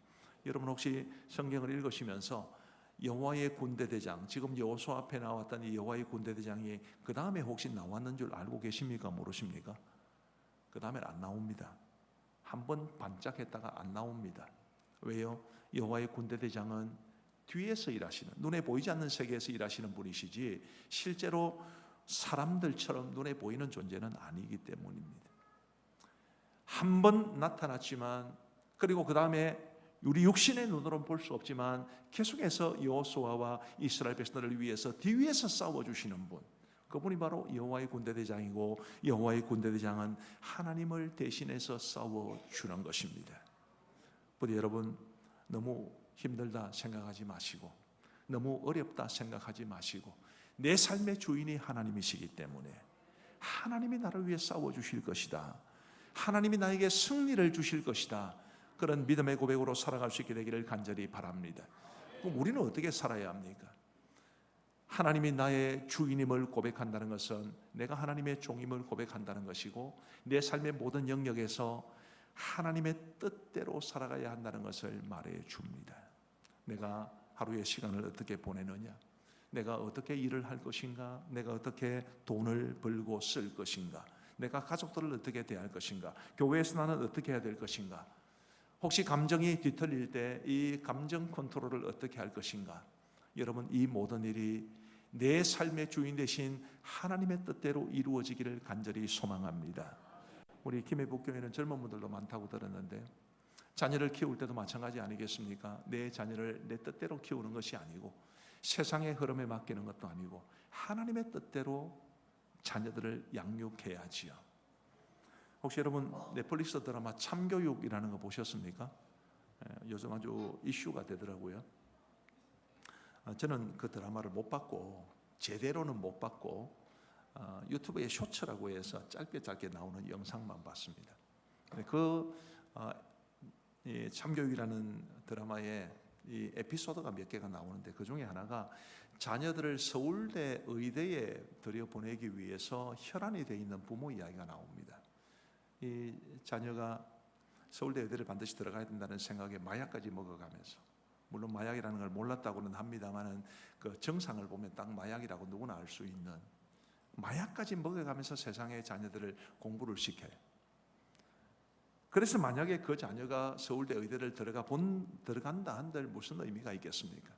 S2: 여러분 혹시 성경을 읽으시면서 여호와의 군대 대장, 지금 여호수아 앞에 나왔던 이 여호와의 군대 대장이 그 다음에 혹시 나왔는 줄 알고 계십니까? 모르십니까? 그 다음엔 안 나옵니다. 한번 반짝했다가 안 나옵니다. 왜요? 여호와의 군대대장은 뒤에서 일하시는, 눈에 보이지 않는 세계에서 일하시는 분이시지 실제로 사람들처럼 눈에 보이는 존재는 아니기 때문입니다. 한 번 나타났지만, 그리고 그 다음에 우리 육신의 눈으로는 볼 수 없지만 계속해서 여호수아와 이스라엘 백성들을 위해서 뒤에서 싸워주시는 분, 그분이 바로 여호와의 군대대장이고, 여호와의 군대대장은 하나님을 대신해서 싸워주는 것입니다. 부디 여러분, 너무 힘들다 생각하지 마시고, 너무 어렵다 생각하지 마시고, 내 삶의 주인이 하나님이시기 때문에 하나님이 나를 위해 싸워주실 것이다, 하나님이 나에게 승리를 주실 것이다, 그런 믿음의 고백으로 살아갈 수 있게 되기를 간절히 바랍니다. 그럼 우리는 어떻게 살아야 합니까? 하나님이 나의 주인임을 고백한다는 것은 내가 하나님의 종임을 고백한다는 것이고, 내 삶의 모든 영역에서 하나님의 뜻대로 살아가야 한다는 것을 말해 줍니다. 내가 하루의 시간을 어떻게 보내느냐, 내가 어떻게 일을 할 것인가, 내가 어떻게 돈을 벌고 쓸 것인가, 내가 가족들을 어떻게 대할 것인가, 교회에서 나는 어떻게 해야 될 것인가, 혹시 감정이 뒤틀릴 때 이 감정 컨트롤을 어떻게 할 것인가. 여러분, 이 모든 일이 내 삶의 주인 되신 하나님의 뜻대로 이루어지기를 간절히 소망합니다. 우리 김해북교회는 젊은 분들도 많다고 들었는데, 자녀를 키울 때도 마찬가지 아니겠습니까? 내 자녀를 내 뜻대로 키우는 것이 아니고, 세상의 흐름에 맡기는 것도 아니고, 하나님의 뜻대로 자녀들을 양육해야지요. 혹시 여러분 넷플릭스 드라마 참교육이라는 거 보셨습니까? 요즘 아주 이슈가 되더라고요. 저는 그 드라마를 못 봤고, 제대로는 못 봤고, 유튜브에 쇼츠라고 해서 짧게 나오는 영상만 봤습니다. 이 참교육이라는 드라마에 이 에피소드가 몇 개가 나오는데, 그 중에 하나가 자녀들을 서울대 의대에 들여보내기 위해서 혈안이 되어 있는 부모 이야기가 나옵니다. 이 자녀가 서울대 의대를 반드시 들어가야 된다는 생각에 마약까지 먹어가면서, 물론 마약이라는 걸 몰랐다고는 합니다만은 그 정상을 보면 딱 마약이라고 누구나 알 수 있는, 마약까지 먹어가면서 세상의 자녀들을 공부를 시켜요. 그래서 만약에 그 자녀가 서울대 의대를 들어간다 한들 무슨 의미가 있겠습니까?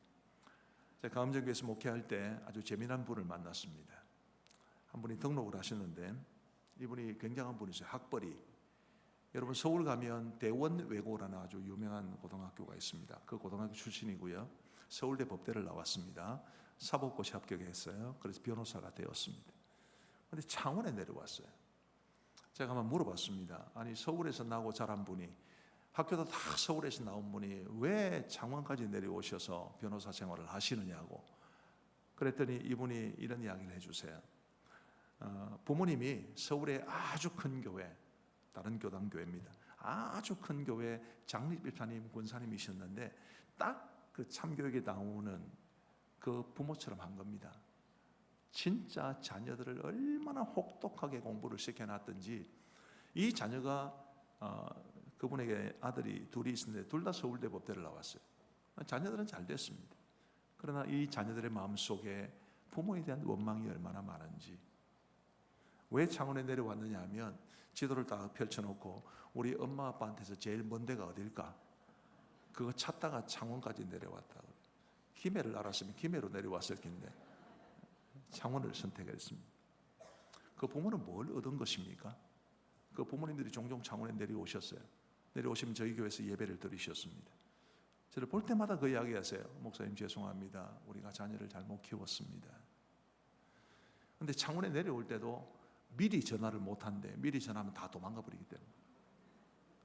S2: 제가 가음정교회에서 목회할 때 아주 재미난 분을 만났습니다. 한 분이 등록을 하셨는데, 이분이 굉장한 분이세요. 학벌이. 여러분, 서울 가면 대원외고라는 아주 유명한 고등학교가 있습니다. 그 고등학교 출신이고요. 서울대 법대를 나왔습니다. 사법고시 합격했어요. 그래서 변호사가 되었습니다. 그런데 창원에 내려왔어요. 제가 한번 물어봤습니다. 아니, 서울에서 나고 자란 분이, 학교도 다 서울에서 나온 분이 왜 창원까지 내려오셔서 변호사 생활을 하시느냐고. 그랬더니 이분이 이런 이야기를 해주세요. 부모님이 서울에 아주 큰 교회, 다른 교단교회입니다. 아주 큰 교회 장립일타님 권사님이셨는데, 딱 그 참교육에 나오는 그 부모처럼 한 겁니다. 진짜 자녀들을 얼마나 혹독하게 공부를 시켜놨든지, 이 자녀가 그분에게 아들이 둘이 있었는데 둘 다 서울대 법대를 나왔어요. 자녀들은 잘 됐습니다. 그러나 이 자녀들의 마음속에 부모에 대한 원망이 얼마나 많은지. 왜 창원에 내려왔느냐 하면, 지도를 딱 펼쳐놓고 우리 엄마 아빠한테서 제일 먼 데가 어딜까? 그거 찾다가 창원까지 내려왔다고. 김해를 알았으면 김해로 내려왔을 텐데 창원을 선택했습니다. 그 부모는 뭘 얻은 것입니까? 그 부모님들이 종종 창원에 내려오셨어요. 내려오시면 저희 교회에서 예배를 드리셨습니다. 저를 볼 때마다 그 이야기 하세요. 목사님 죄송합니다. 우리가 자녀를 잘못 키웠습니다. 그런데 창원에 내려올 때도 미리 전화를 못한대. 미리 전화하면 다 도망가 버리기 때문에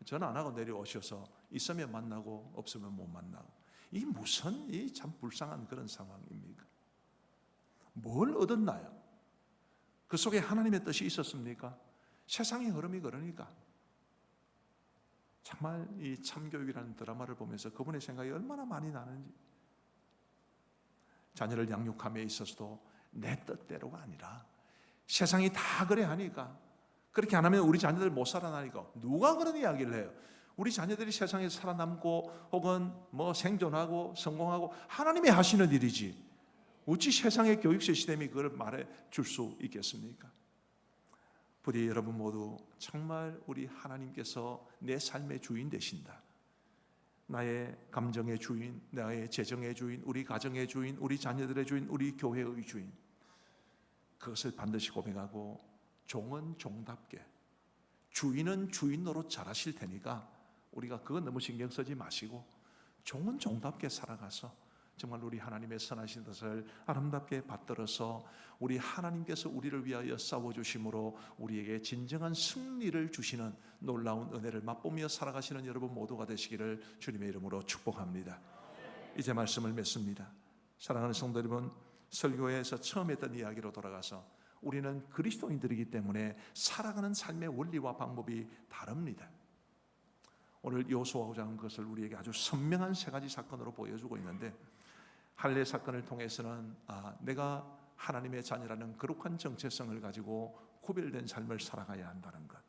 S2: 전화 안 하고 내려오셔서 있으면 만나고 없으면 못 만나고. 이 무슨 이 참 불쌍한 그런 상황입니까? 뭘 얻었나요? 그 속에 하나님의 뜻이 있었습니까? 세상의 흐름이 그러니까. 정말 이 참교육이라는 드라마를 보면서 그분의 생각이 얼마나 많이 나는지. 자녀를 양육함에 있어서도 내 뜻대로가 아니라 세상이 다 그래 하니까, 그렇게 안 하면 우리 자녀들 못 살아나니까. 누가 그런 이야기를 해요? 우리 자녀들이 세상에서 살아남고 혹은 뭐 생존하고 성공하고 하나님이 하시는 일이지, 어찌 세상의 교육 시스템이 그걸 말해 줄 수 있겠습니까? 부디 여러분 모두 정말 우리 하나님께서 내 삶의 주인 되신다, 나의 감정의 주인, 나의 재정의 주인, 우리 가정의 주인, 우리 자녀들의 주인, 우리 교회의 주인, 그것을 반드시 고백하고 종은 종답게, 주인은 주인 노릇 잘하실 테니까 우리가 그건 너무 신경 쓰지 마시고 종은 종답게 살아가서 정말 우리 하나님의 선하신 뜻을 아름답게 받들어서 우리 하나님께서 우리를 위하여 싸워주심으로 우리에게 진정한 승리를 주시는 놀라운 은혜를 맛보며 살아가시는 여러분 모두가 되시기를 주님의 이름으로 축복합니다. 이제 말씀을 맺습니다. 사랑하는 성도 여러분, 설교에서 처음 했던 이야기로 돌아가서 우리는 그리스도인들이기 때문에 살아가는 삶의 원리와 방법이 다릅니다. 오늘 여호수아 5장은 그것을 우리에게 아주 선명한 세 가지 사건으로 보여주고 있는데, 할례 사건을 통해서는 내가 하나님의 자녀라는 거룩한 정체성을 가지고 구별된 삶을 살아가야 한다는 것,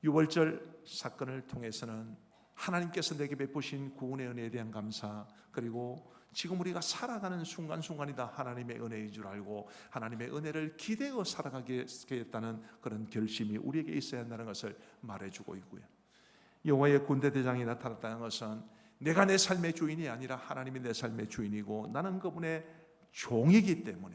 S2: 유월절 사건을 통해서는 하나님께서 내게 베푸신 구원의 은혜에 대한 감사, 그리고 지금 우리가 살아가는 순간순간이 다 하나님의 은혜인 줄 알고 하나님의 은혜를 기대어 살아가겠다는 그런 결심이 우리에게 있어야 한다는 것을 말해주고 있고요. 여호와의 군대 대장이 나타났다는 것은 내가 내 삶의 주인이 아니라 하나님이 내 삶의 주인이고 나는 그분의 종이기 때문에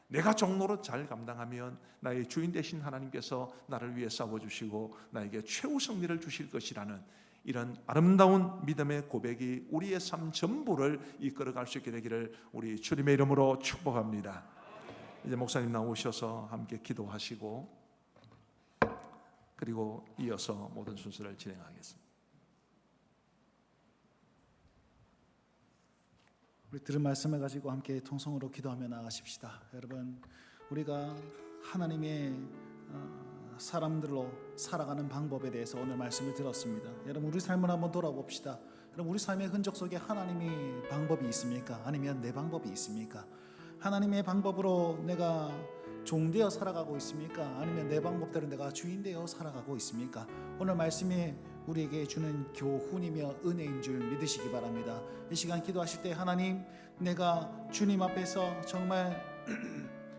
S2: 내가 종노릇 잘 감당하면 나의 주인 되신 하나님께서 나를 위해 싸워주시고 나에게 최후 승리를 주실 것이라는 이런 아름다운 믿음의 고백이 우리의 삶 전부를 이끌어갈 수 있게 되기를 우리 주님의 이름으로 축복합니다. 이제 목사님 나오셔서 함께 기도하시고 그리고 이어서 모든 순서를 진행하겠습니다.
S1: 우리 들은 말씀을 가지고 함께 통성으로 기도하며 나가십시다. 여러분, 우리가 하나님의 사람들로 살아가는 방법에 대해서 오늘 말씀을 들었습니다. 여러분, 우리 삶을 한번 돌아봅시다. 여러분, 우리 삶의 흔적 속에 하나님의 방법이 있습니까? 아니면 내 방법이 있습니까? 하나님의 방법으로 내가 종되어 살아가고 있습니까? 아니면 내 방법대로 내가 주인되어 살아가고 있습니까? 오늘 말씀이 우리에게 주는 교훈이며 은혜인 줄 믿으시기 바랍니다. 이 시간 기도하실 때 하나님, 내가 주님 앞에서 정말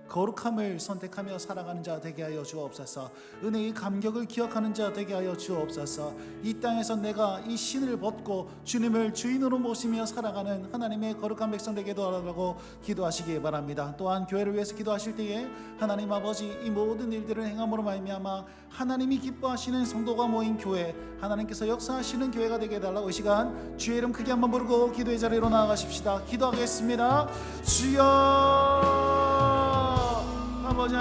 S1: 거룩함을 선택하며 살아가는 자 되게 하여 주옵소서. 은혜의 감격을 기억하는 자 되게 하여 주옵소서. 이 땅에서 내가 이 신을 벗고 주님을 주인으로 모시며 살아가는 하나님의 거룩한 백성 되게 도와달라고 기도하시기 바랍니다. 또한 교회를 위해서 기도하실 때에 하나님 아버지, 이 모든 일들을 행함으로 말미암아 하나님이 기뻐하시는 성도가 모인 교회, 하나님께서 역사하시는 교회가 되게 해달라고 이 시간 주의 이름 크게 한번 부르고 기도의 자리로 나아가십시다. 기도하겠습니다. 주여, 아버지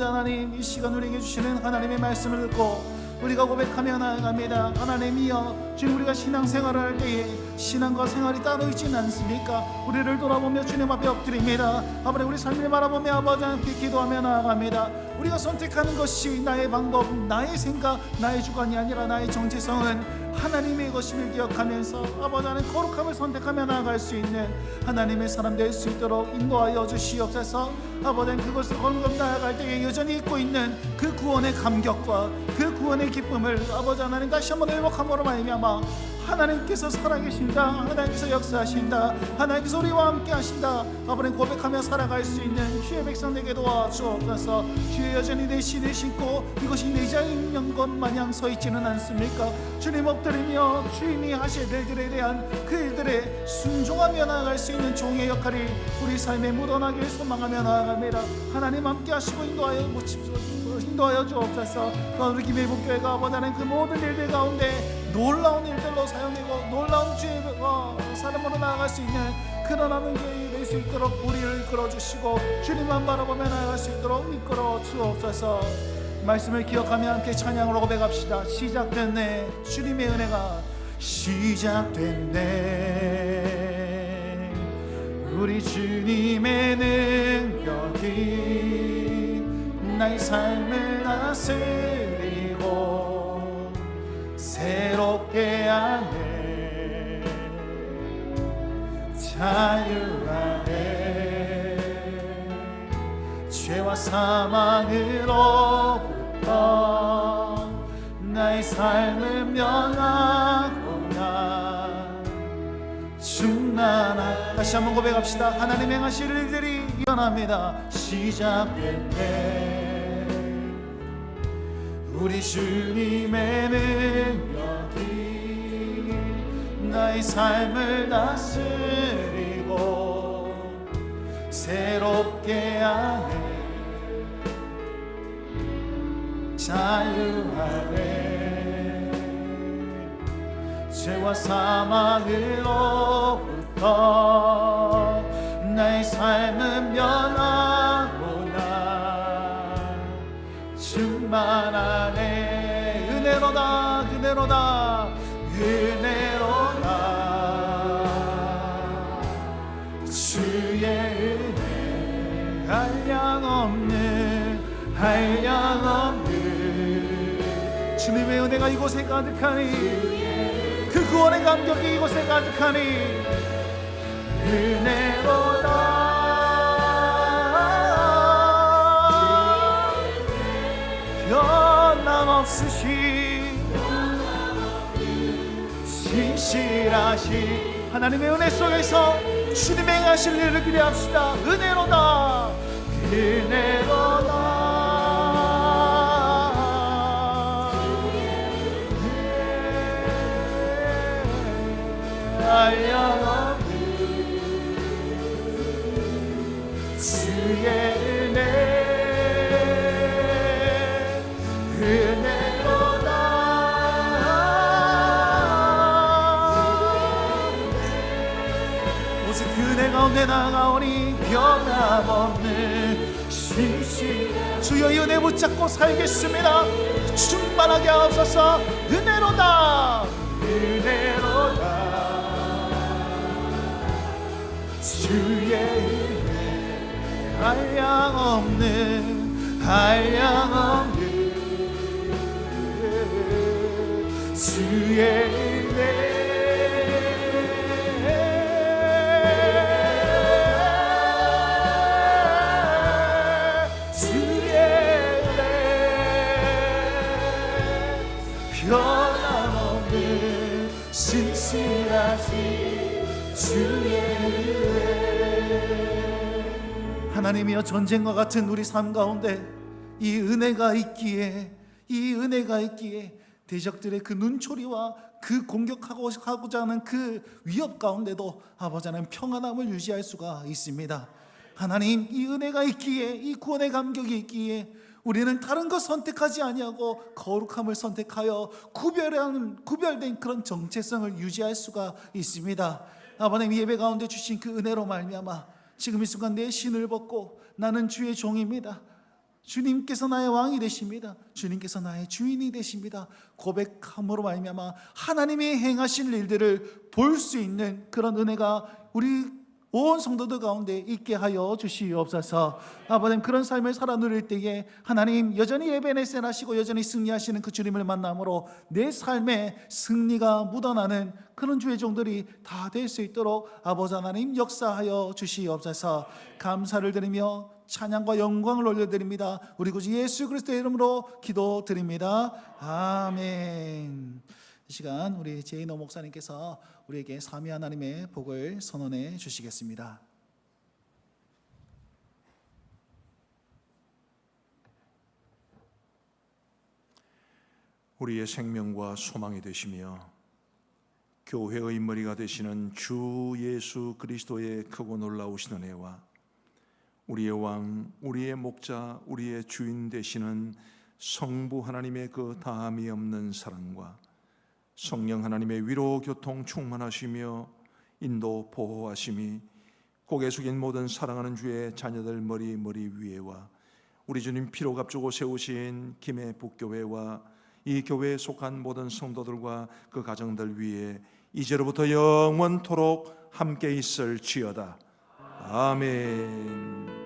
S1: 하나님, 이 시간 우리에게 주시는 하나님의 말씀을 듣고 우리가 고백하며 나아갑니다. 하나님이여, 주님, 우리가 신앙생활을 할 때에 신앙과 생활이 따로 있지는 않습니까? 우리를 돌아보며 주님 앞에 엎드립니다. 아버지, 우리 삶을 바라보며 아버지 함께 기도하며 나아갑니다. 우리가 선택하는 것이 나의 방법, 나의 생각, 나의 주관이 아니라 나의 정체성은 하나님의 것임을 기억하면서 아버지 하나님 거룩함을 선택하며 나아갈 수 있는 하나님의 사람 될 수 있도록 인도하여 주시옵소서. 아버지 하나님, 그것을 걸음걸음 나아갈 때에 여전히 잊고 있는 그 구원의 감격과 그 구원의 기쁨을 아버지 하나님 다시 한번 회복함으로 말미암아 하나님께서 살아계신다, 하나님께서 역사하신다, 하나님께서 우리와 함께 하신다, 아버지 고백하며 살아갈 수 있는 주의 백성에게 도와주옵소서. 주의 여전히 내 신을 신고 이것이 내 자인 것 마냥 서 있지는 않습니까? 주님 엎드리며 주님이 하실 일들에 대한 그 일들에 순종하며 나아갈 수 있는 종의 역할이 우리 삶에 묻어나길 소망하며 나아갑니다. 하나님 함께 하시고 인도하여 주옵소서. 우리 김해복교회가 아버지 하나님 그 모든 일들 가운데 놀라운 일들로 사용되고 놀라운 주의 사람으로 나아갈 수 있는 그런 하는 교회가 될 수 있도록 우리를 이끌어주시고 주님만 바라보며 나아갈 수 있도록 이끌어 주옵소서. 말씀을 기억하며 함께 찬양으로 고백합시다. 시작됐네, 주님의 은혜가 시작됐네, 우리 주님의 능력이 나의 삶을 다스리고 새롭게 하네, 자유하네, 죄와 사망으로부터 나의 삶을 면하구나, 충만한. 다시 한번 고백합시다. 하나님 행하실 일들이 일어납니다. 시작됐네, 우리 주님의 능력이 나의 삶을 다스리고 새롭게 하네. 자유 안에 죄와 사망으로부터 나의 삶은 변하구나. 충만하네. 은혜로다 은혜로다 은혜로다. 주의 은혜 한량없는 한량없는 주님의 은혜가 이곳에 가득하니 그 구원의 감격이 이곳에 가득하니 은혜로다. 변함없으신 신실하신 하나님의 은혜 속에서 주님의 행하실 일을 기대합시다. 은혜로다 은혜로다. 한량없는 주의 은혜 은혜로다. 오직 그 은혜 가운데 나아가오니 변함없는 신실. 주여 이 은혜 붙잡고 살겠습니다. 충만하게 하옵소서. 은혜로다 은혜로다. 주의 은혜 한량없는 한량없는 주의 은혜 주의 은혜 변함없는 신실하신 주의 은혜. 하나님이여 전쟁과 같은 우리 삶 가운데 이 은혜가 있기에 대적들의 그 눈초리와 그 공격하고자 하는 그 위협 가운데도 아버지 하나님 평안함을 유지할 수가 있습니다. 하나님 이 은혜가 있기에 이 구원의 감격이 있기에 우리는 다른 것 선택하지 아니하고 거룩함을 선택하여 구별된 그런 정체성을 유지할 수가 있습니다. 아버님 예배 가운데 주신 그 은혜로 말미암아 지금 이 순간 내 신을 벗고 나는 주의 종입니다. 주님께서 나의 왕이 되십니다. 주님께서 나의 주인이 되십니다. 고백함으로 말미암아 하나님이 행하실 일들을 볼 수 있는 그런 은혜가 우리 온 성도들 가운데 있게 하여 주시옵소서. 아버님 그런 삶을 살아 누릴 때에 하나님 여전히 에베네셀 하시고 여전히 승리하시는 그 주님을 만남으로 내 삶에 승리가 묻어나는 그런 주의 종들이 다 될 수 있도록 아버지 하나님 역사하여 주시옵소서. 감사를 드리며 찬양과 영광을 올려드립니다. 우리 구주 예수 그리스도의 이름으로 기도드립니다. 아멘. 이 시간 우리 제이노 목사님께서 우리에게 삼위 하나님의 복을 선언해 주시겠습니다.
S2: 우리의 생명과 소망이 되시며 교회의 머리가 되시는 주 예수 그리스도의 크고 놀라우신 은혜와 우리의 왕, 우리의 목자, 우리의 주인 되시는 성부 하나님의 그 다함이 없는 사랑과 성령 하나님의 위로 교통 충만하시며 인도 보호하심이 고개 숙인 모든 사랑하는 주의 자녀들 머리 위에와 우리 주님 피로 값주고 세우신 김해 북교회와 이 교회에 속한 모든 성도들과 그 가정들 위에 이제로부터 영원토록 함께 있을지어다. 아멘.